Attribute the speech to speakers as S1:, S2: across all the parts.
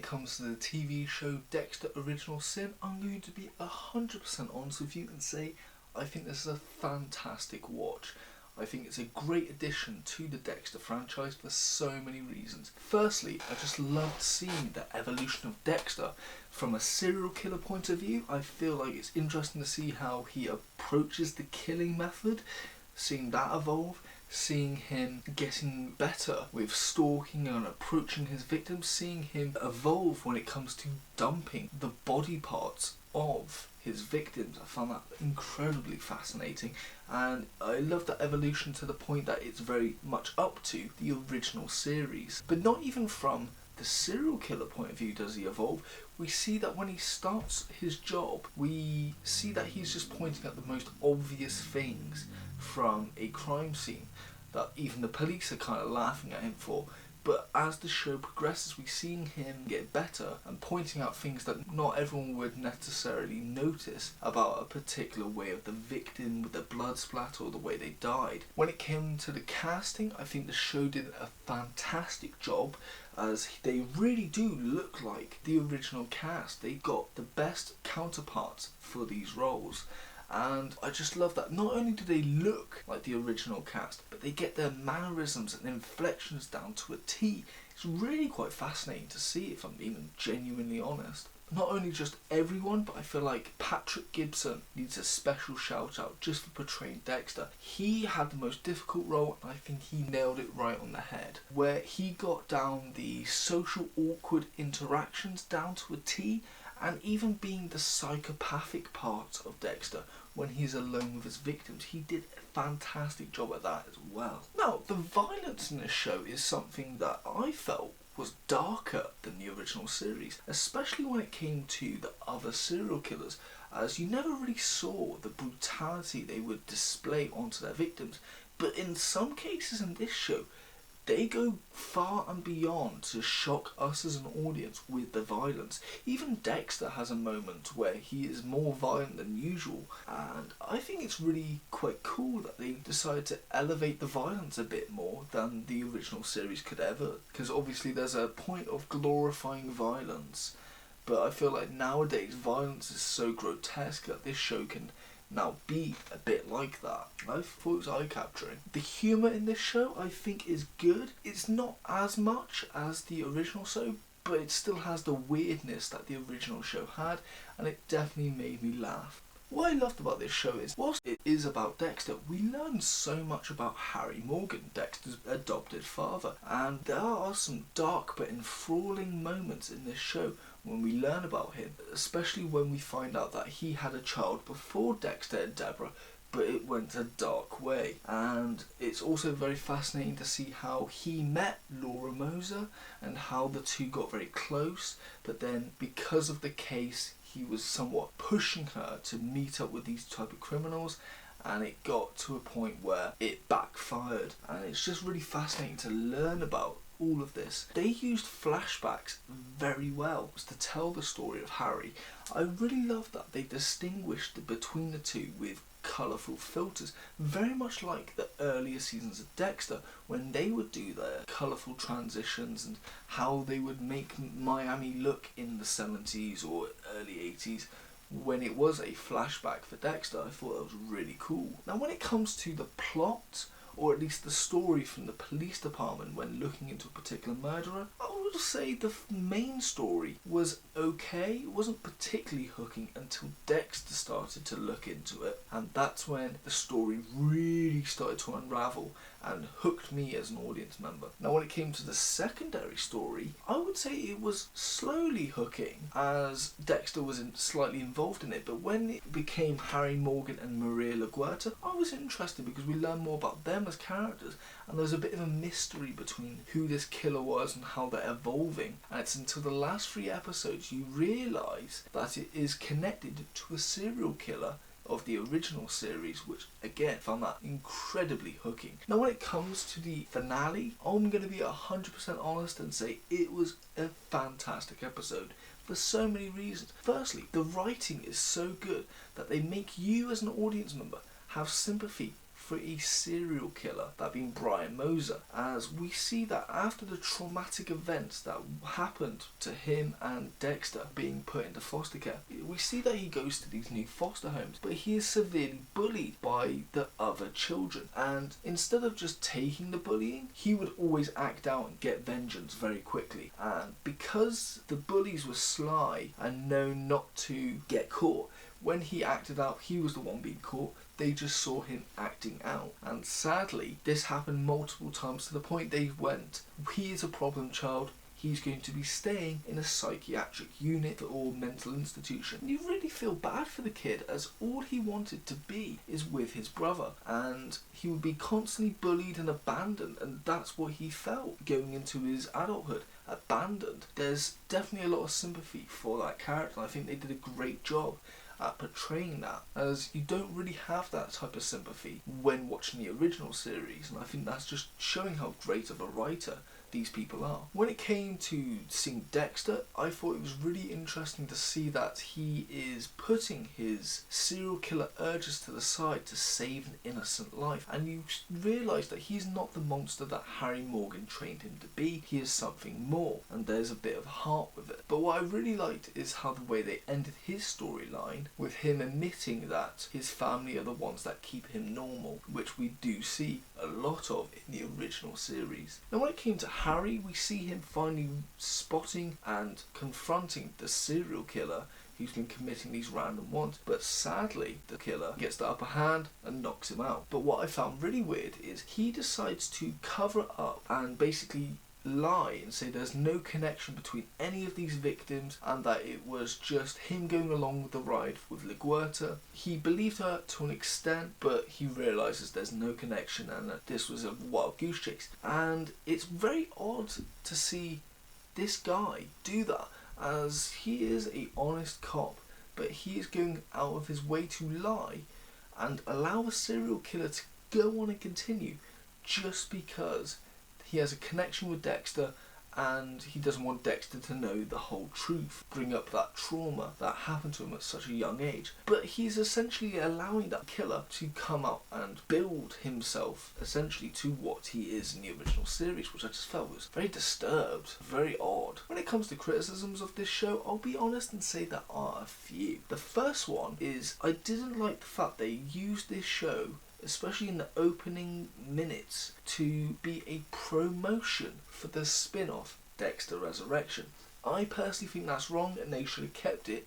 S1: comes to the TV show Dexter Original Sin, I'm going to be 100% honest with you and say I think this is a fantastic watch. I think it's a great addition to the Dexter franchise for so many reasons. Firstly, I just loved seeing the evolution of Dexter. From a serial killer point of view, I feel like it's interesting to see how he approaches the killing method, seeing that evolve, seeing him getting better with stalking and approaching his victims, seeing him evolve when it comes to dumping the body parts of his victims. I found that incredibly fascinating, and I love that evolution to the point that it's very much up to the original series. But not even from the serial killer point of view does he evolve. We see that when he starts his job, we see that he's just pointing at the most obvious things from a crime scene that even the police are kind of laughing at him for. But as the show progresses, we're seeing him get better and pointing out things that not everyone would necessarily notice about a particular way of the victim with the blood splatter or the way they died. When it came to the casting, I think the show did a fantastic job, as they really do look like the original cast. They got the best counterparts for these roles. And I just love that not only do they look like the original cast, but they get their mannerisms and inflections down to a T. It's really quite fascinating to see, if I'm being genuinely honest. Not only just everyone, but I feel like Patrick Gibson needs a special shout out just for portraying Dexter. He had the most difficult role, and I think he nailed it right on the head, where he got down the social awkward interactions down to a T, and even being the psychopathic part of Dexter when he's alone with his victims. He did a fantastic job at that as well. Now, the violence in this show is something that I felt was darker than the original series, especially when it came to the other serial killers, as you never really saw the brutality they would display onto their victims. But in some cases in this show, they go far and beyond to shock us as an audience with the violence. Even Dexter has a moment where he is more violent than usual, and I think it's really quite cool that they decided to elevate the violence a bit more than the original series could ever, because obviously there's a point of glorifying violence, but I feel like nowadays violence is so grotesque that this show can now be a bit like that. I thought it was eye-capturing. The humour in this show I think is good. It's not as much as the original show, but it still has the weirdness that the original show had, and it definitely made me laugh. What I loved about this show is, whilst it is about Dexter, we learn so much about Harry Morgan, Dexter's adopted father, and there are some dark but enthralling moments in this show when we learn about him, especially when we find out that he had a child before Dexter and Deborah, but it went a dark way. And it's also very fascinating to see how he met Laura Moser and how the two got very close, but then because of the case, he was somewhat pushing her to meet up with these type of criminals, and it got to a point where it backfired. And it's just really fascinating to learn about all of this. They used flashbacks very well to tell the story of Harry. I really love that they distinguished between the two with colourful filters, very much like the earlier seasons of Dexter when they would do their colourful transitions and how they would make Miami look in the 70s or early 80s when it was a flashback for Dexter. I thought that was really cool. Now when it comes to the plot, or at least the story from the police department when looking into a particular murderer, I would say the main story was okay. It wasn't particularly hooking until Dexter started to look into it, and that's when the story really started to unravel and hooked me as an audience member. Now when it came to the secondary story, I would say it was slowly hooking as Dexter was slightly involved in it, but when it became Harry Morgan and Maria LaGuerta, I was interested because we learned more about them as characters, and there was a bit of a mystery between who this killer was and how they're evolving, and it's until the last 3 episodes you realise that it is connected to a serial killer of the original series, which again found that incredibly hooking. Now when it comes to the finale, I'm going to be 100% honest and say it was a fantastic episode for so many reasons. Firstly, the writing is so good that they make you as an audience member have sympathy for a serial killer, that being Brian Moser, as we see that after the traumatic events that happened to him and Dexter being put into foster care, we see that he goes to these new foster homes, but he is severely bullied by the other children, and instead of just taking the bullying, he would always act out and get vengeance very quickly. And because the bullies were sly and known not to get caught, when he acted out, he was the one being caught. They just saw him acting out. And sadly, this happened multiple times to the point they went, he is a problem child. He's going to be staying in a psychiatric unit or mental institution. You really feel bad for the kid, as all he wanted to be is with his brother, and he would be constantly bullied and abandoned, and that's what he felt going into his adulthood, abandoned. There's definitely a lot of sympathy for that character, and I think they did a great job at portraying that, as you don't really have that type of sympathy when watching the original series, and I think that's just showing how great of a writer these people are. When it came to seeing Dexter, I thought it was really interesting to see that he is putting his serial killer urges to the side to save an innocent life, and you realise that he's not the monster that Harry Morgan trained him to be. He is something more, and there's a bit of heart with it. But what I really liked is how the way they ended his storyline, with him admitting that his family are the ones that keep him normal, which we do see a lot of in the original series. Now when it came to Harry, we see him finally spotting and confronting the serial killer who's been committing these random ones, but sadly the killer gets the upper hand and knocks him out. But what I found really weird is he decides to cover up and basically lie and say there's no connection between any of these victims and that it was just him going along with the ride with LaGuerta. He believed her to an extent, but he realises there's no connection and that this was a wild goose chase. And it's very odd to see this guy do that, as he is an honest cop, but he is going out of his way to lie and allow a serial killer to go on and continue just because he has a connection with Dexter and he doesn't want Dexter to know the whole truth, bring up that trauma that happened to him at such a young age. But he's essentially allowing that killer to come out and build himself essentially to what he is in the original series, which I just felt was very disturbed, very odd. When it comes to criticisms of this show, I'll be honest and say there are a few. The first one is I didn't like the fact they used this show, especially in the opening minutes, to be a promotion for the spin-off Dexter Resurrection. I personally think that's wrong and they should have kept it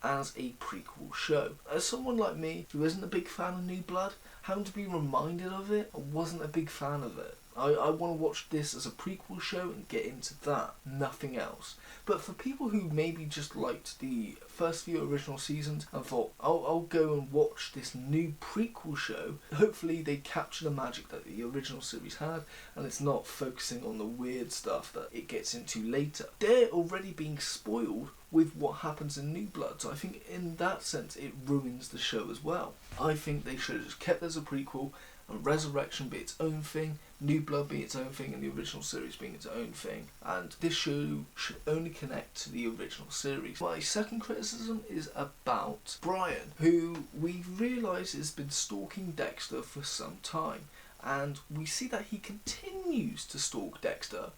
S1: as a prequel show. As someone like me who isn't a big fan of New Blood, having to be reminded of it, I wasn't a big fan of it. I want to watch this as a prequel show and get into that, nothing else. But for people who maybe just liked the first few original seasons and thought, I'll go and watch this new prequel show, hopefully they capture the magic that the original series had and it's not focusing on the weird stuff that it gets into later. They're already being spoiled with what happens in New Blood, so I think in that sense it ruins the show as well. I think they should have just kept it as a prequel and Resurrection be its own thing, New Blood be its own thing, and the original series being its own thing. And this show should only connect to the original series. My second criticism is about Brian, who we realise has been stalking Dexter for some time. And we see that he continues to stalk Dexter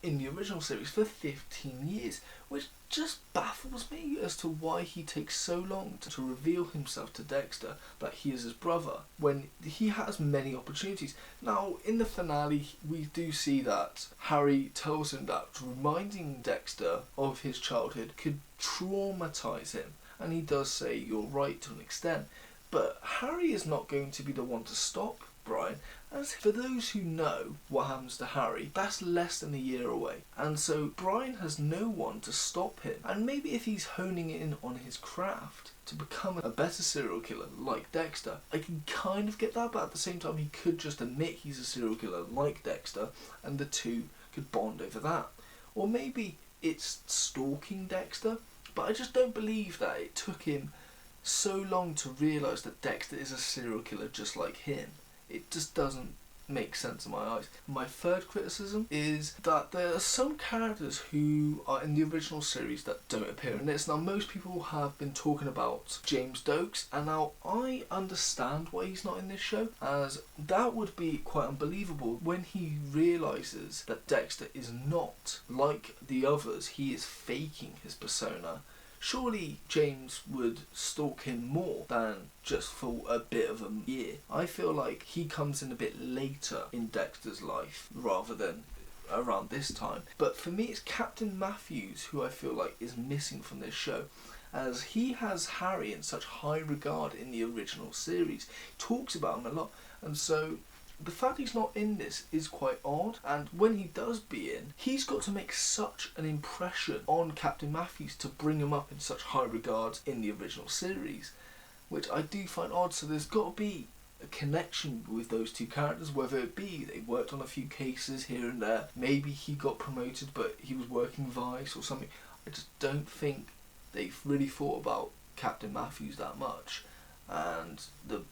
S1: in the original series for 15 years, which just baffles me as to why he takes so long to reveal himself to Dexter that he is his brother when he has many opportunities. Now in the finale we do see that Harry tells him that reminding Dexter of his childhood could traumatise him, and he does say you're right to an extent, but Harry is not going to be the one to stop Brian, as for those who know what happens to Harry, that's less than a year away, and so Brian has no one to stop him. And maybe if he's honing in on his craft to become a better serial killer like Dexter, I can kind of get that, but at the same time he could just admit he's a serial killer like Dexter and the two could bond over that. Or maybe it's stalking Dexter, but I just don't believe that it took him so long to realise that Dexter is a serial killer just like him. It just doesn't makes sense in my eyes. My third criticism is that there are some characters who are in the original series that don't appear in this. Now, most people have been talking about James Dokes, and now I understand why he's not in this show, as that would be quite unbelievable when he realises that Dexter is not like the others. He is faking his persona. Surely James would stalk him more than just for a bit of a year. I feel like he comes in a bit later in Dexter's life rather than around this time. But for me, it's Captain Matthews who I feel like is missing from this show, as he has Harry in such high regard in the original series. He talks about him a lot, and so the fact he's not in this is quite odd, and when he does be in, he's got to make such an impression on Captain Matthews to bring him up in such high regard in the original series, which I do find odd. So there's got to be a connection with those two characters, whether it be they worked on a few cases here and there, maybe he got promoted but he was working Vice or something. I just don't think they've really thought about Captain Matthews that much and the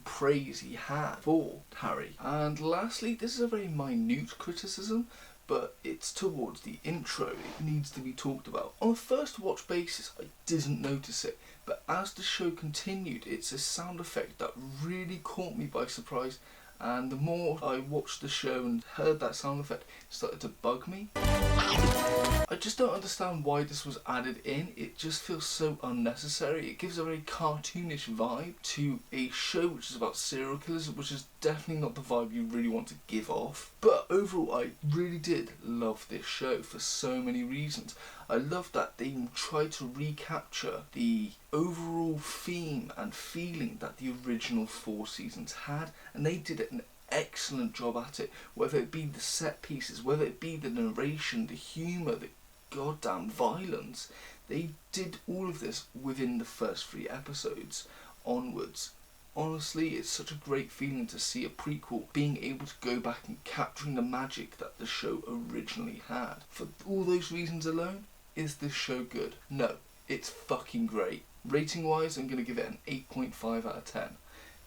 S1: praise he had for Harry. And lastly, this is a very minute criticism, but it's towards the intro. It needs to be talked about. On a first watch basis, I didn't notice it, but as the show continued, it's a sound effect that really caught me by surprise, and the more I watched the show and heard that sound effect, it started to bug me. I just don't understand why this was added in. It just feels so unnecessary. It gives a very cartoonish vibe to a show which is about serial killers, which is definitely not the vibe you really want to give off. But overall, I really did love this show for so many reasons. I love that they tried to recapture the overall theme and feeling that the original 4 seasons had, and they did an excellent job at it, whether it be the set pieces, whether it be the narration, the humour, the goddamn violence. They did all of this within the first 3 episodes onwards. Honestly, it's such a great feeling to see a prequel being able to go back and capturing the magic that the show originally had. For all those reasons alone, is this show good? No, it's fucking great. Rating wise, I'm going to give it an 8.5 out of 10.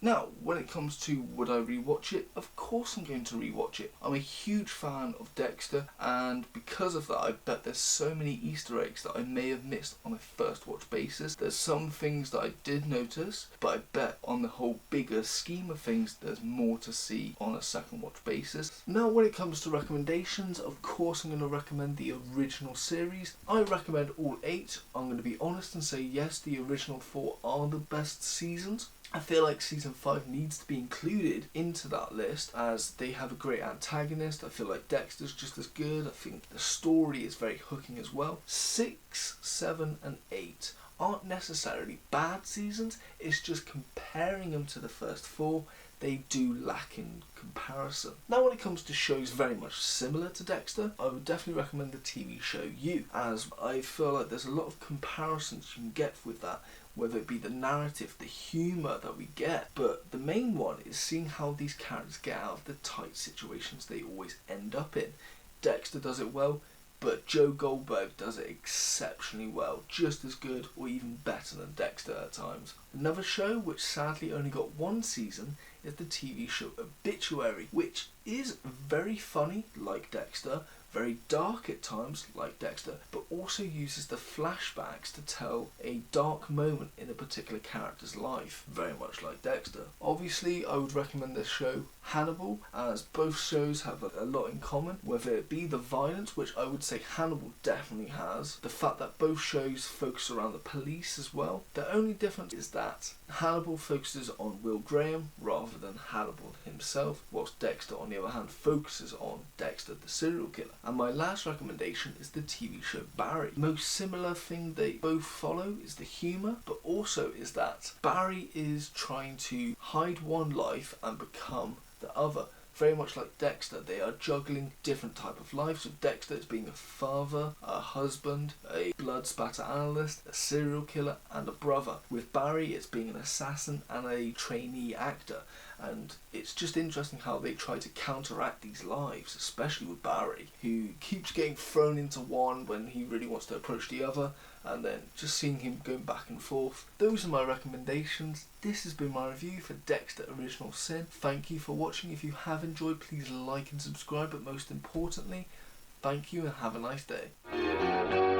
S1: Now, when it comes to would I rewatch it, of course I'm going to rewatch it. I'm a huge fan of Dexter, and because of that I bet there's so many Easter eggs that I may have missed on a first watch basis. There's some things that I did notice, but I bet on the whole bigger scheme of things there's more to see on a second watch basis. Now, when it comes to recommendations, of course I'm going to recommend the original series. I recommend all 8. I'm going to be honest and say yes, the original 4 are the best seasons. I feel like season 5 needs to be included into that list as they have a great antagonist. I feel like Dexter's just as good. I think the story is very hooking as well. 6, 7 and 8 aren't necessarily bad seasons. It's just comparing them to the first 4, they do lack in comparison. Now, when it comes to shows very much similar to Dexter, I would definitely recommend the TV show You, as I feel like there's a lot of comparisons you can get with that, whether it be the narrative, the humour that we get. But the main one is seeing how these characters get out of the tight situations they always end up in. Dexter does it well, but Joe Goldberg does it exceptionally well, just as good or even better than Dexter at times. Another show which sadly only got 1 season is the TV show Obituary, which is very funny like Dexter, very dark at times like Dexter, but also uses the flashbacks to tell a dark moment in a particular character's life, very much like Dexter. Obviously, I would recommend this show Hannibal, as both shows have a lot in common, whether it be the violence, which I would say Hannibal definitely has, the fact that both shows focus around the police as well. The only difference is that Hannibal focuses on Will Graham rather than Hannibal himself, whilst Dexter on the other hand focuses on Dexter the serial killer. And my last recommendation is the TV show Barry. The most similar thing they both follow is the humour, but also is that Barry is trying to hide one life and become the other. Very much like Dexter, they are juggling different type of lives. With Dexter, it's being a father, a husband, a blood spatter analyst, a serial killer, and a brother. With Barry, it's being an assassin and a trainee actor. And it's just interesting how they try to counteract these lives, especially with Barry, who keeps getting thrown into one when he really wants to approach the other, and then just seeing him going back and forth. Those are my recommendations. This has been my review for Dexter Original Sin. Thank you for watching. If you have enjoyed, please like and subscribe, but most importantly, thank you and have a nice day.